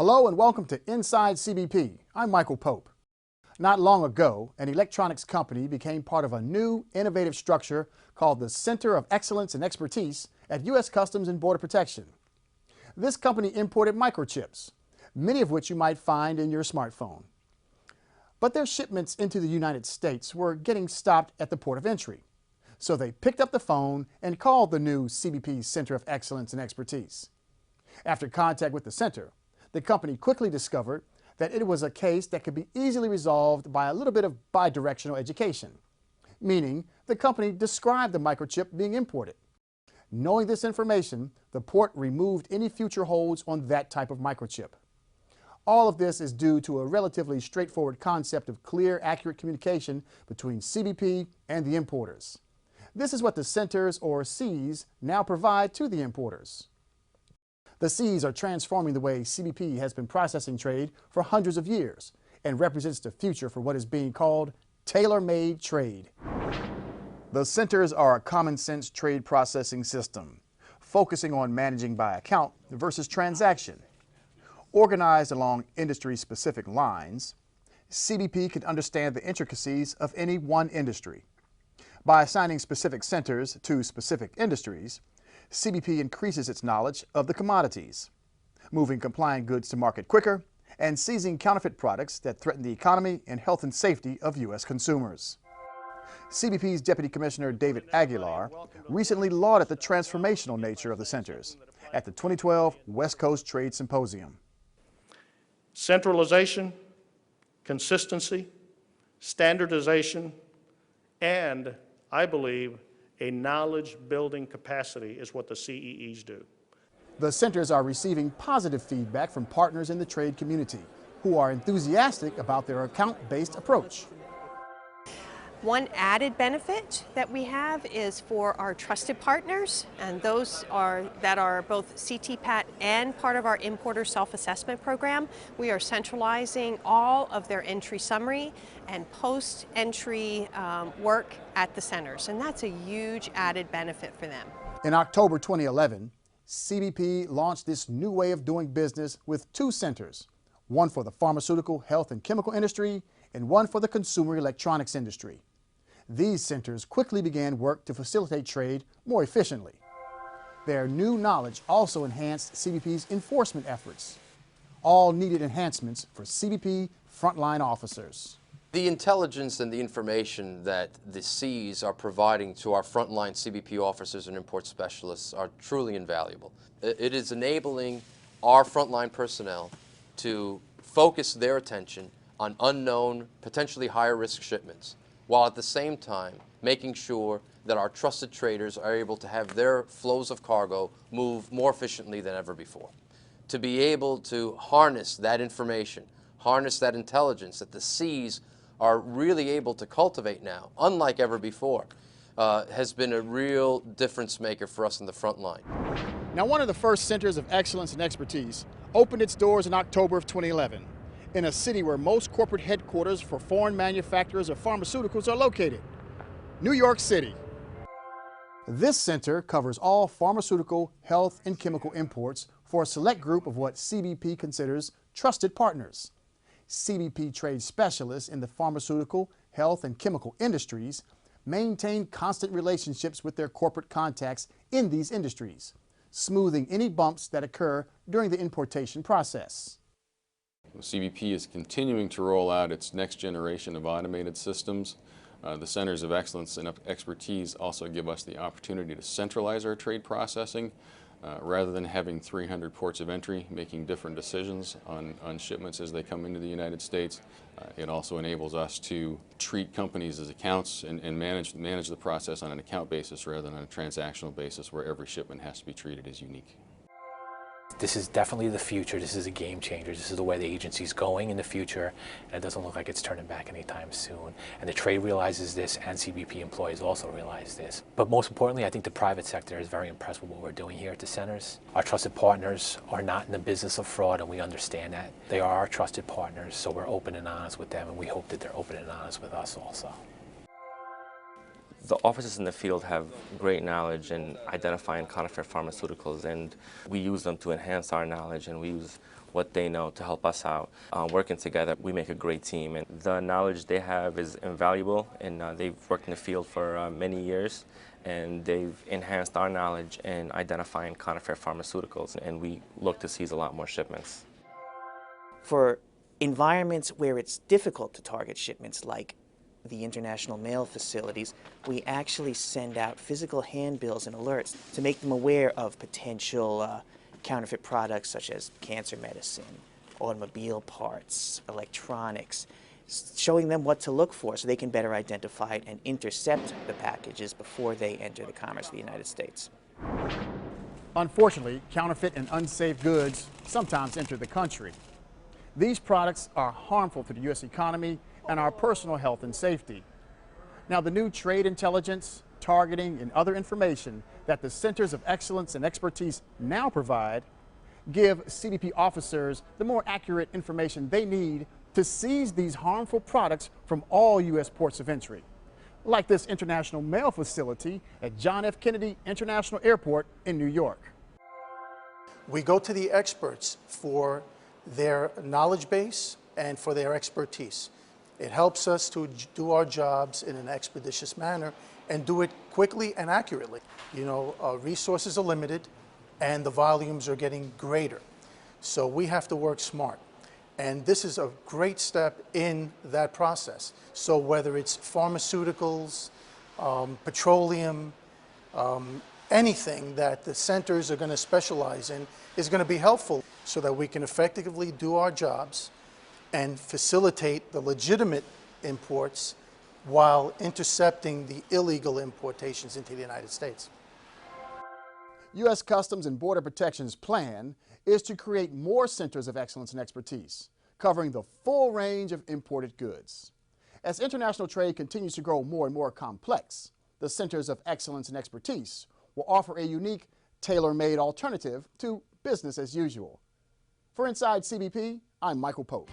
Hello and welcome to Inside CBP. I'm Michael Pope. Not long ago, an electronics company became part of a new, innovative structure called the Center of Excellence and Expertise at U.S. Customs and Border Protection. This company imported microchips, many of which you might find in your smartphone. But their shipments into the United States were getting stopped at the port of entry. So they picked up the phone and called the new CBP Center of Excellence and Expertise. After contact with the center, the company quickly discovered that it was a case that could be easily resolved by a little bit of bidirectional education, meaning the company described the microchip being imported. Knowing this information, the port removed any future holds on that type of microchip. All of this is due to a relatively straightforward concept of clear, accurate communication between CBP and the importers. This is what the centers, or Cs, now provide to the importers. The Cs are transforming the way CBP has been processing trade for hundreds of years and represents the future for what is being called tailor-made trade. The centers are a common-sense trade processing system, focusing on managing by account versus transaction. Organized along industry-specific lines, CBP can understand the intricacies of any one industry. By assigning specific centers to specific industries, CBP increases its knowledge of the commodities, moving compliant goods to market quicker and seizing counterfeit products that threaten the economy and health and safety of U.S. consumers. CBP's Deputy Commissioner David Aguilar recently lauded the transformational nature of the centers at the 2012 West Coast Trade Symposium. Centralization, consistency, standardization, and, I believe, a knowledge-building capacity is what the CEEs do. The centers are receiving positive feedback from partners in the trade community who are enthusiastic about their account-based approach. One added benefit that we have is for our trusted partners, and those are both CTPAT and part of our importer self-assessment program. We are centralizing all of their entry summary and post-entry work at the centers, and that's a huge added benefit for them. In October 2011, CBP launched this new way of doing business with two centers, one for the pharmaceutical, health, and chemical industry, and one for the consumer electronics industry. These centers quickly began work to facilitate trade more efficiently. Their new knowledge also enhanced CBP's enforcement efforts, all needed enhancements for CBP frontline officers. The intelligence and the information that the Cs are providing to our frontline CBP officers and import specialists are truly invaluable. It is enabling our frontline personnel to focus their attention on unknown, potentially higher risk shipments, while at the same time making sure that our trusted traders are able to have their flows of cargo move more efficiently than ever before. To be able to harness that information, harness that intelligence that the Cs are really able to cultivate now, unlike ever before, has been a real difference maker for us in the front line. Now, one of the first centers of excellence and expertise opened its doors in October of 2011. In a city where most corporate headquarters for foreign manufacturers of pharmaceuticals are located, New York City. This center covers all pharmaceutical, health, and chemical imports for a select group of what CBP considers trusted partners. CBP trade specialists in the pharmaceutical, health, and chemical industries maintain constant relationships with their corporate contacts in these industries, smoothing any bumps that occur during the importation process. CBP is continuing to roll out its next generation of automated systems. The Centers of Excellence and Expertise also give us the opportunity to centralize our trade processing rather than having 300 ports of entry making different decisions on shipments as they come into the United States. It also enables us to treat companies as accounts and manage the process on an account basis rather than on a transactional basis where every shipment has to be treated as unique. This is definitely the future. This is a game changer. This is the way the agency's going in the future, and it doesn't look like it's turning back anytime soon. And the trade realizes this, and CBP employees also realize this. But most importantly, I think the private sector is very impressed with what we're doing here at the centers. Our trusted partners are not in the business of fraud, and we understand that. They are our trusted partners, so we're open and honest with them, and we hope that they're open and honest with us also. The officers in the field have great knowledge in identifying counterfeit pharmaceuticals, and we use them to enhance our knowledge, and we use what they know to help us out. Working together, we make a great team, and the knowledge they have is invaluable, and they've worked in the field for many years, and they've enhanced our knowledge in identifying counterfeit pharmaceuticals, and we look to seize a lot more shipments. For environments where it's difficult to target shipments, like the international mail facilities, we actually send out physical handbills and alerts to make them aware of potential counterfeit products such as cancer medicine, automobile parts, electronics, showing them what to look for so they can better identify and intercept the packages before they enter the commerce of the United States. Unfortunately, counterfeit and unsafe goods sometimes enter the country. These products are harmful to the U.S. economy and our personal health and safety. Now, the new trade intelligence, targeting, and other information that the Centers of Excellence and Expertise now provide give CBP officers the more accurate information they need to seize these harmful products from all U.S. ports of entry, like this international mail facility at John F. Kennedy International Airport in New York. We go to the experts for their knowledge base and for their expertise. It helps us to do our jobs in an expeditious manner and do it quickly and accurately. You know, resources are limited and the volumes are getting greater. So we have to work smart. And this is a great step in that process. So whether it's pharmaceuticals, petroleum, anything that the centers are going to specialize in is going to be helpful so that we can effectively do our jobs and facilitate the legitimate imports while intercepting the illegal importations into the United States. U.S. Customs and Border Protection's plan is to create more centers of excellence and expertise, covering the full range of imported goods. As international trade continues to grow more and more complex, the Centers of Excellence and Expertise will offer a unique, tailor-made alternative to business as usual. For Inside CBP, I'm Michael Pope.